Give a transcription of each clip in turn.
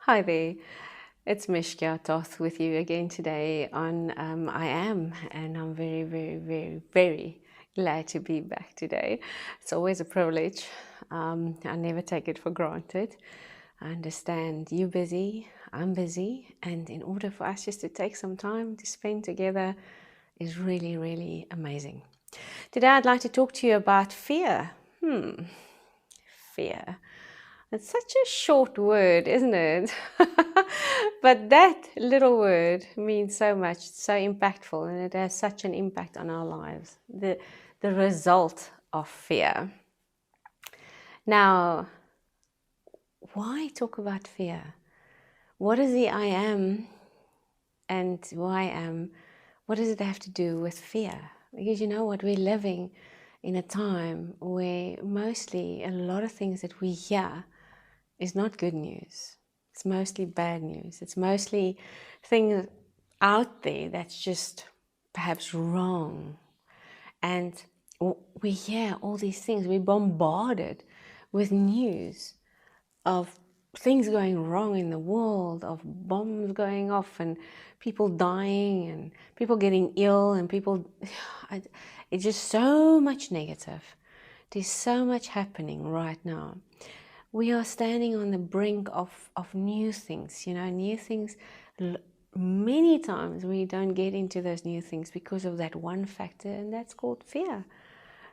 Hi there, it's Mishka Toth with you again today on I Am, and I'm very, very, very, very glad to be back today. It's always a privilege. I never take it for granted. I understand you're busy, I'm busy, and in order for us just to take some time to spend together is really, really amazing. Today I'd like to talk to you about fear. Fear. It's such a short word, isn't it? But that little word means so much, so impactful, and it has such an impact on our lives. The result of fear. Now, why talk about fear? What is the I am and who I am? What does it have to do with fear? Because you know what, we're living in a time where mostly a lot of things that we hear is not good news. It's mostly bad news. It's mostly things out there that's just perhaps wrong. And we hear all these things. We're bombarded with news of things going wrong in the world, of bombs going off and people dying and people getting ill and people... It's just so much negative. There's so much happening right now. We are standing on the brink of new things, new things. Many times we don't get into those new things because of that one factor, and that's called fear.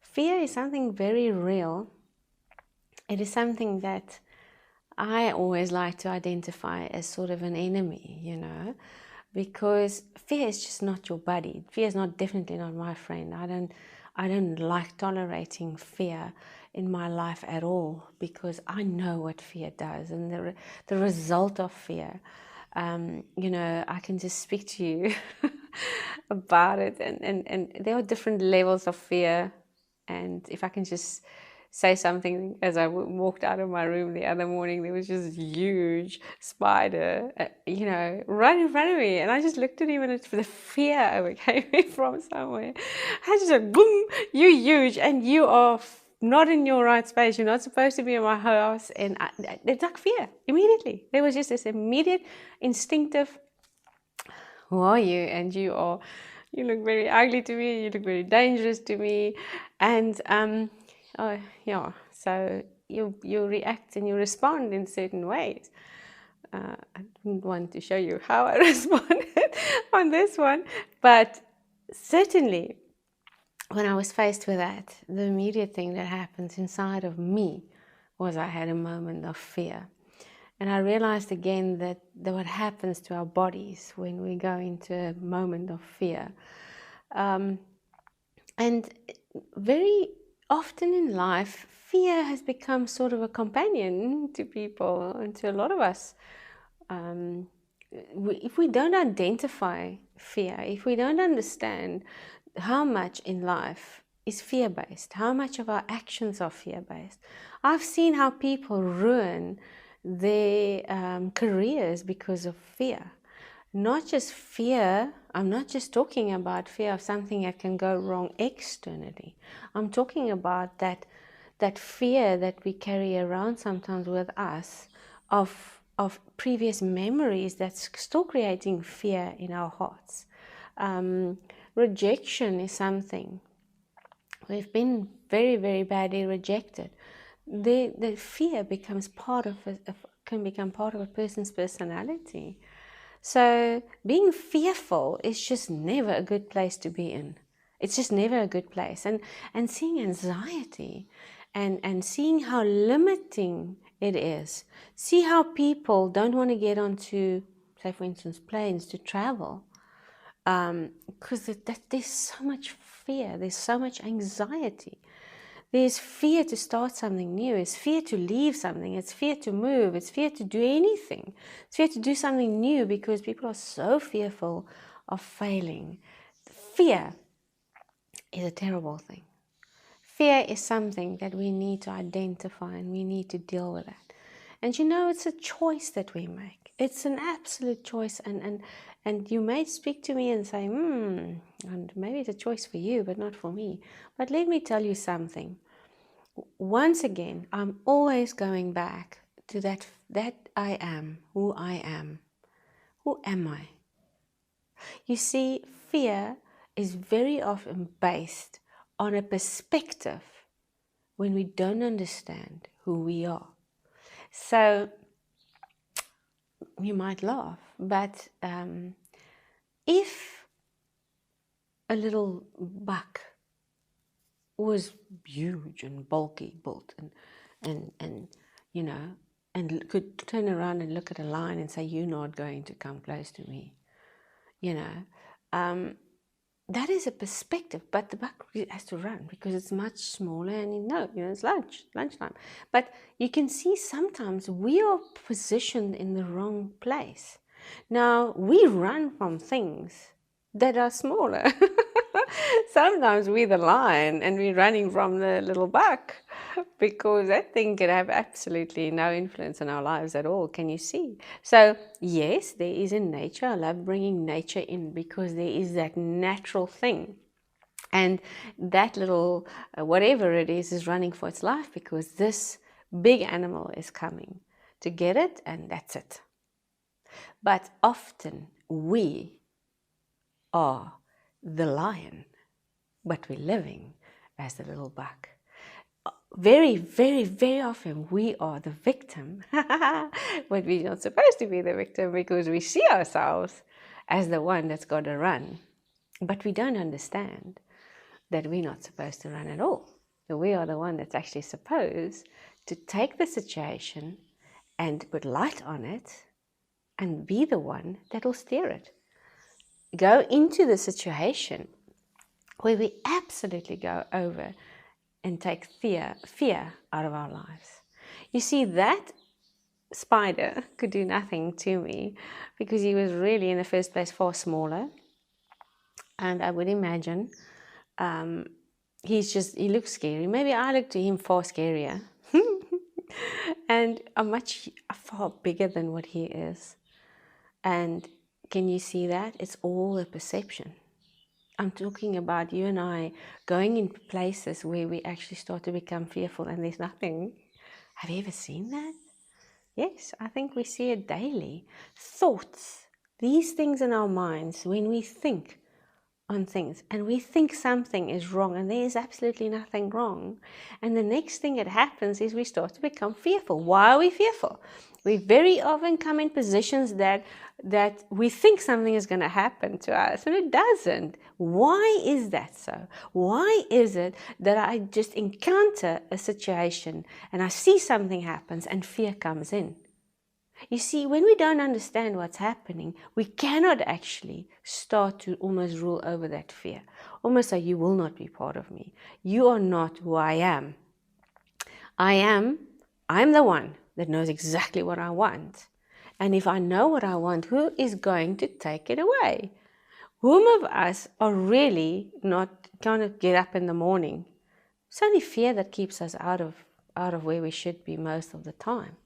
Fear is something very real. It is something that I always like to identify as sort of an enemy, because fear is just not your buddy. Fear is definitely not my friend. I don't like tolerating fear in my life at all, because I know what fear does and the result of fear. I can just speak to you about it, and there are different levels of fear. And if I can just say something, as I walked out of my room the other morning, there was just huge spider, right in front of me. And I just looked at him, and the fear overcame me from somewhere. I just went, boom, you huge, and you are not in your right space. You're not supposed to be in my house. And it's like fear immediately. There was just this immediate instinctive, who are you? And you look very ugly to me. You look very dangerous to me. And oh yeah, so you react and you respond in certain ways. I didn't want to show you how I responded on this one, but certainly when I was faced with that, the immediate thing that happens inside of me was I had a moment of fear. And I realized again that what happens to our bodies when we go into a moment of fear. And very often in life, fear has become sort of a companion to people and to a lot of us. If we don't identify fear, if we don't understand how much in life is fear-based, how much of our actions are fear-based. I've seen how people ruin their careers because of fear. Not just fear, I'm not just talking about fear of something that can go wrong externally. I'm talking about that fear that we carry around sometimes with us of previous memories that's still creating fear in our hearts. Rejection is something. We've been very, very badly rejected. The fear becomes can become part of a person's personality. So being fearful is just never a good place to be in. It's just never a good place. And seeing anxiety and seeing how limiting it is. See how people don't want to get onto, say for instance, planes to travel. Because there's so much fear, there's so much anxiety. There's fear to start something new. It's fear to leave something. It's fear to move. It's fear to do anything. It's fear to do something new because people are so fearful of failing. Fear is a terrible thing. Fear is something that we need to identify and we need to deal with that. And it's a choice that we make. It's an absolute choice. And you may speak to me and say, and maybe it's a choice for you, but not for me. But let me tell you something. Once again, I'm always going back to that I am, who I am. Who am I? You see, fear is very often based on a perspective when we don't understand who we are. So you might laugh, but if a little buck was huge and bulky built and you know, and could turn around and look at a lion and say, you're not going to come close to me, you know, that is a perspective. But the buck has to run because it's much smaller and you know, it's lunchtime. But you can see sometimes we are positioned in the wrong place. Now, we run from things that are smaller. Sometimes we're the lion and we're running from the little buck because that thing can have absolutely no influence on our lives at all. Can you see? So yes, there is in nature. I love bringing nature in because there is that natural thing. And that little, whatever it is running for its life because this big animal is coming to get it, and that's it. But often we are the lion, but we're living as the little buck. Very, very, very often we are the victim, but we're not supposed to be the victim because we see ourselves as the one that's got to run. But we don't understand that we're not supposed to run at all. That we are the one that's actually supposed to take the situation and put light on it and be the one that will steer it. Go into the situation where we absolutely go over and take fear out of our lives. You see, that spider could do nothing to me because he was really in the first place far smaller. And I would imagine he looks scary. Maybe I look to him far scarier. And I'm far bigger than what he is. And can you see that? It's all a perception. I'm talking about you and I going into places where we actually start to become fearful and there's nothing. Have you ever seen that? Yes, I think we see it daily. Thoughts, these things in our minds, when we think on things and we think something is wrong and there is absolutely nothing wrong. And the next thing that happens is we start to become fearful. Why are we fearful? We very often come in positions that we think something is going to happen to us and it doesn't. Why is that so? Why is it that I just encounter a situation and I see something happens and fear comes in? You see, when we don't understand what's happening, we cannot actually start to almost rule over that fear. Almost say, you will not be part of me. You are not who I am. I'm the one that knows exactly what I want. And if I know what I want, who is going to take it away? Whom of us are really not going to get up in the morning? It's only fear that keeps us out of where we should be most of the time.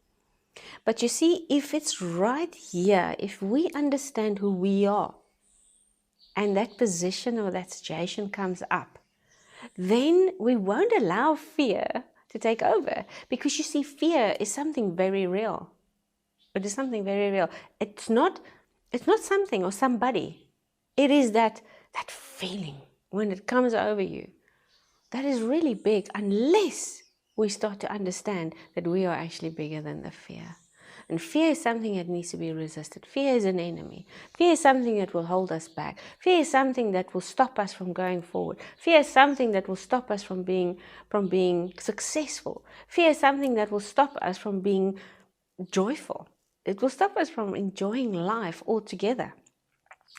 But you see, if it's right here, if we understand who we are, and that position or that situation comes up, then we won't allow fear to take over. Because you see, fear is something very real. It is something very real. It's not something or somebody. It is that feeling when it comes over you. That is really big unless we start to understand that we are actually bigger than the fear. And fear is something that needs to be resisted. Fear is an enemy. Fear is something that will hold us back. Fear is something that will stop us from going forward. Fear is something that will stop us from being successful. Fear is something that will stop us from being joyful. It will stop us from enjoying life altogether.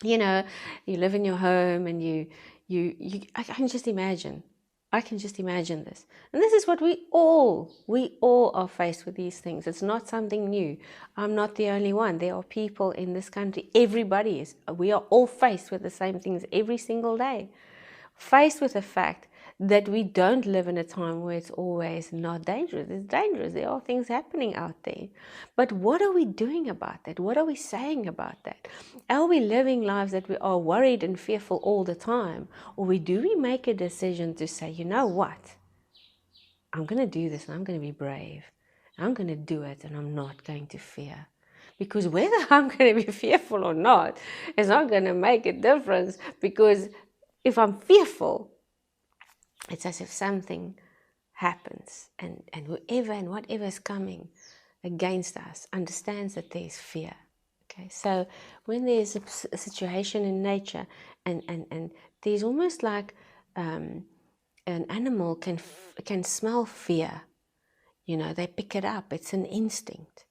You know, you live in your home and I can just imagine this. And this is what we all are faced with these things. It's not something new. I'm not the only one. There are people in this country. Everybody is. We are all faced with the same things every single day. Faced with the fact that we don't live in a time where it's always not dangerous. It's dangerous. There are things happening out there. But what are we doing about that? What are we saying about that? Are we living lives that we are worried and fearful all the time? Or do we make a decision to say, you know what? I'm going to do this and I'm going to be brave. I'm going to do it and I'm not going to fear. Because whether I'm going to be fearful or not is not going to make a difference, because if I'm fearful, it's as if something happens, and whoever and whatever is coming against us understands that there's fear. Okay, so when there's a situation in nature, and there's almost like an animal can smell fear. They pick it up. It's an instinct.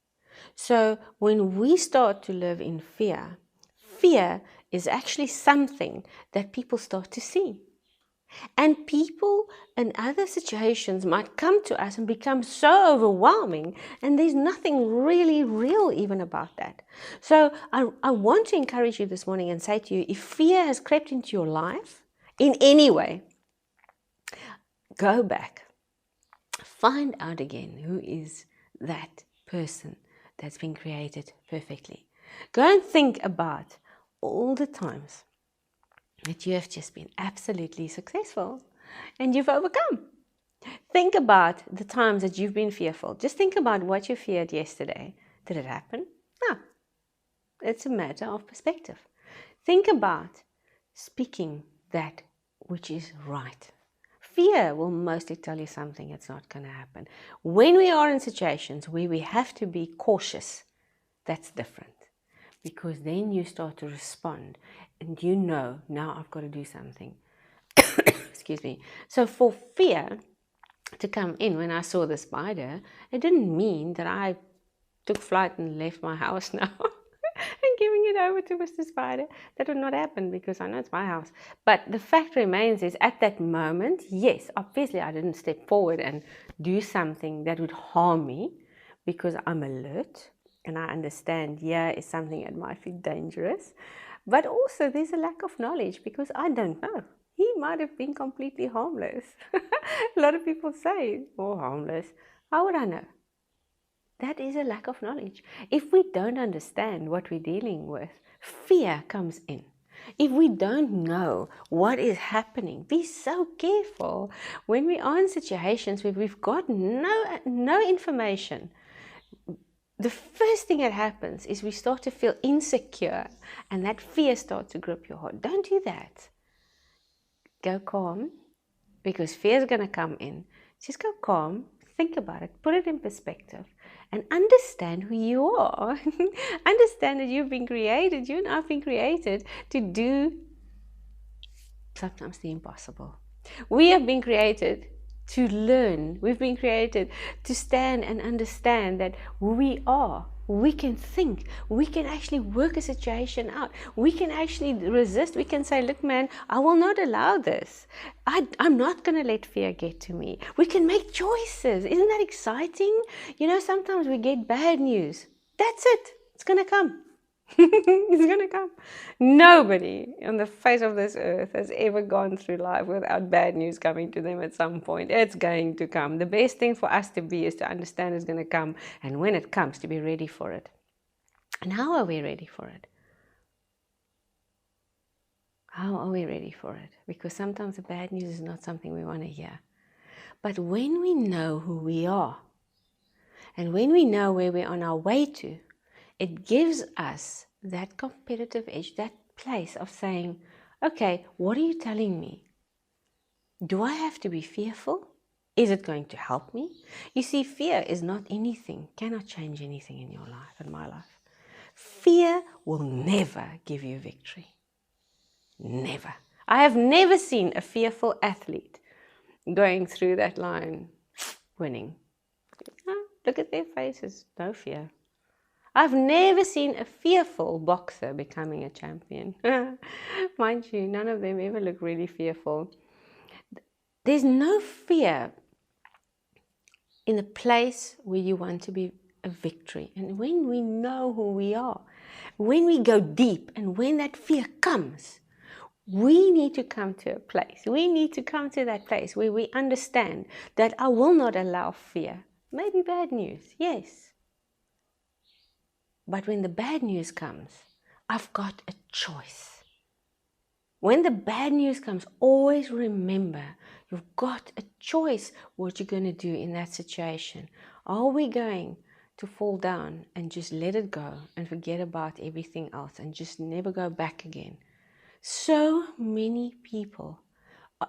So when we start to live in fear, fear is actually something that people start to see. And people in other situations might come to us and become so overwhelming, and there's nothing really real even about that. So I want to encourage you this morning and say to you, if fear has crept into your life in any way, go back. Find out again who is that person that's been created perfectly. Go and think about all the times that you have just been absolutely successful and you've overcome. Think about the times that you've been fearful. Just think about what you feared yesterday. Did it happen? No. It's a matter of perspective. Think about speaking that which is right. Fear will mostly tell you something that's not going to happen. When we are in situations where we have to be cautious, that's different. Because then you start to respond and now I've got to do something. Excuse me. So for fear to come in when I saw the spider, it didn't mean that I took flight and left my house now and giving it over to Mr. Spider. That would not happen, because I know it's my house. But the fact remains is, at that moment, yes, obviously I didn't step forward and do something that would harm me, because I'm alert and I understand here is something that might be dangerous. But also there's a lack of knowledge, because I don't know. He might have been completely harmless. A lot of people say, oh, harmless. How would I know? That is a lack of knowledge. If we don't understand what we're dealing with, fear comes in. If we don't know what is happening, be so careful when we are in situations where we've got no information. The first thing that happens is we start to feel insecure, and that fear starts to grip your heart. Don't do that. Go calm, because fear is going to come in. Just go calm, think about it, put it in perspective, and understand who you are. Understand that you've been created, you and I have been created to do sometimes the impossible. We have been created to learn. We've been created to stand and understand that we can think, we can actually work a situation out, we can actually resist, we can say, look man, I will not allow this. I'm not going to let fear get to me. We can make choices. Isn't that exciting? Sometimes we get bad news. That's it. It's going to come. It's going to come. Nobody on the face of this earth has ever gone through life without bad news coming to them at some point. It's going to come. The best thing for us to be is to understand it's going to come, and when it comes, to be ready for it. And how are we ready for it? How are we ready for it? Because sometimes the bad news is not something we want to hear. But when we know who we are, and when we know where we're on our way to, it gives us that competitive edge, that place of saying, okay, what are you telling me? Do I have to be fearful? Is it going to help me? You see, fear is not anything, cannot change anything in your life, in my life. Fear will never give you victory. Never. I have never seen a fearful athlete going through that line winning. Look at their faces, no fear. I've never seen a fearful boxer becoming a champion. Mind you, none of them ever look really fearful. There's no fear in a place where you want to be a victory. And when we know who we are, when we go deep, and when that fear comes, we need to come to a place. We need to come to that place where we understand that I will not allow fear. Maybe bad news, yes. But when the bad news comes, I've got a choice. When the bad news comes, always remember, you've got a choice what you're going to do in that situation. Are we going to fall down and just let it go and forget about everything else and just never go back again? So many people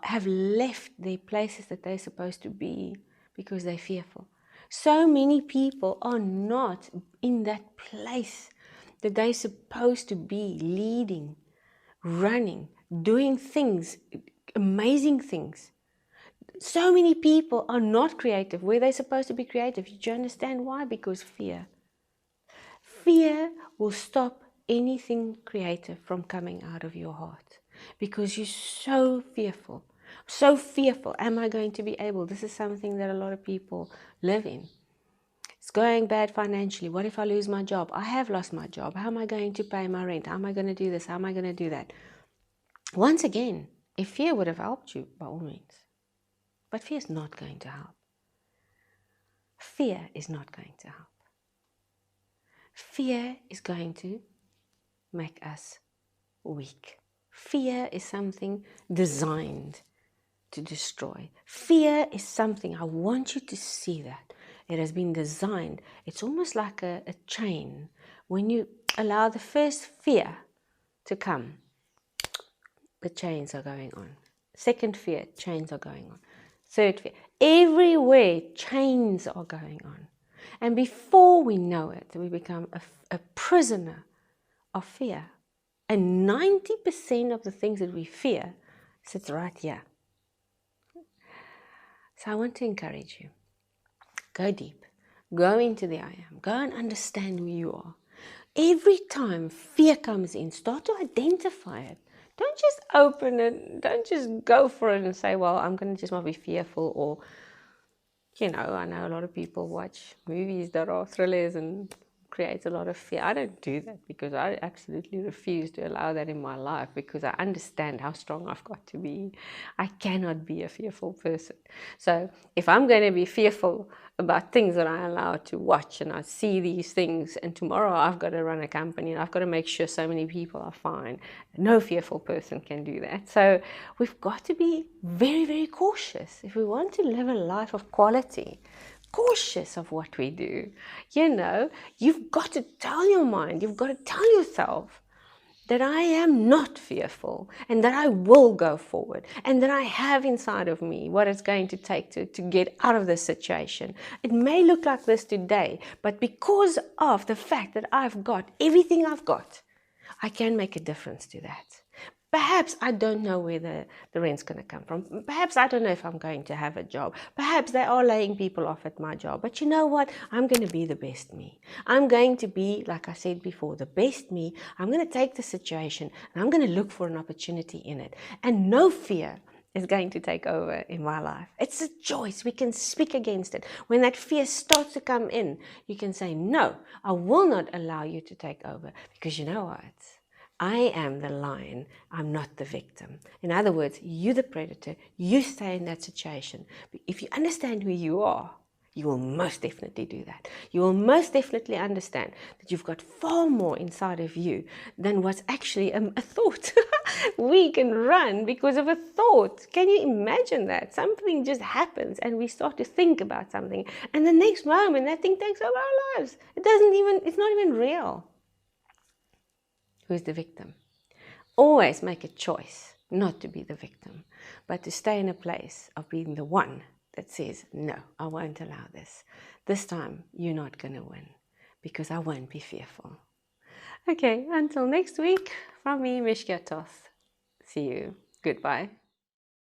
have left their places that they're supposed to be because they're fearful. So many people are not in that place that they're supposed to be, leading, running, doing things, amazing things. So many people are not creative where they're supposed to be creative. Do you understand why? Because fear. Fear will stop anything creative from coming out of your heart because you're so fearful. So fearful. Am I going to be able? This is something that a lot of people live in. It's going bad financially. What if I lose my job? I have lost my job. How am I going to pay my rent? How am I going to do this? How am I going to do that? Once again, if fear would have helped you, by all means. But fear is not going to help. Fear is not going to help. Fear is going to make us weak. Fear is something designed to destroy. Fear is something, I want you to see that. It has been designed. It's almost like a chain. When you allow the first fear to come, the chains are going on. Second fear, chains are going on. Third fear, everywhere chains are going on. And before we know it, we become a prisoner of fear. And 90% of the things that we fear sits right here. So I want to encourage you. Go deep. Go into the I am. Go and understand who you are. Every time fear comes in, start to identify it. Don't just open it. Don't just go for it and say, well, I'm going to just might be fearful. Or, I know a lot of people watch movies that are thrillers and creates a lot of fear. I don't do that because I absolutely refuse to allow that in my life because I understand how strong I've got to be. I cannot be a fearful person. So if I'm going to be fearful about things that I allow to watch and I see these things, and tomorrow I've got to run a company and I've got to make sure so many people are fine, no fearful person can do that. So we've got to be very, very cautious if we want to live a life of quality. Cautious of what we do. You've got to tell your mind, you've got to tell yourself that I am not fearful and that I will go forward and that I have inside of me what it's going to take to get out of this situation. It may look like this today, but because of the fact that I've got everything I've got, I can make a difference to that. Perhaps I don't know where the rent's going to come from. Perhaps I don't know if I'm going to have a job. Perhaps they are laying people off at my job. But you know what? I'm going to be the best me. I'm going to be, like I said before, the best me. I'm going to take the situation and I'm going to look for an opportunity in it. And no fear is going to take over in my life. It's a choice. We can speak against it. When that fear starts to come in, you can say, no, I will not allow you to take over. Because you know what? I am the lion, I'm not the victim. In other words, you're the predator, you stay in that situation. But if you understand who you are, you will most definitely do that. You will most definitely understand that you've got far more inside of you than what's actually a thought. We can run because of a thought. Can you imagine that? Something just happens and we start to think about something, and the next moment that thing takes over our lives. It's not even real. Who's the victim? Always make a choice not to be the victim, but to stay in a place of being the one that says, no, I won't allow this. This time, you're not going to win because I won't be fearful. Okay, until next week, from me, Mishka Toth. See you. Goodbye.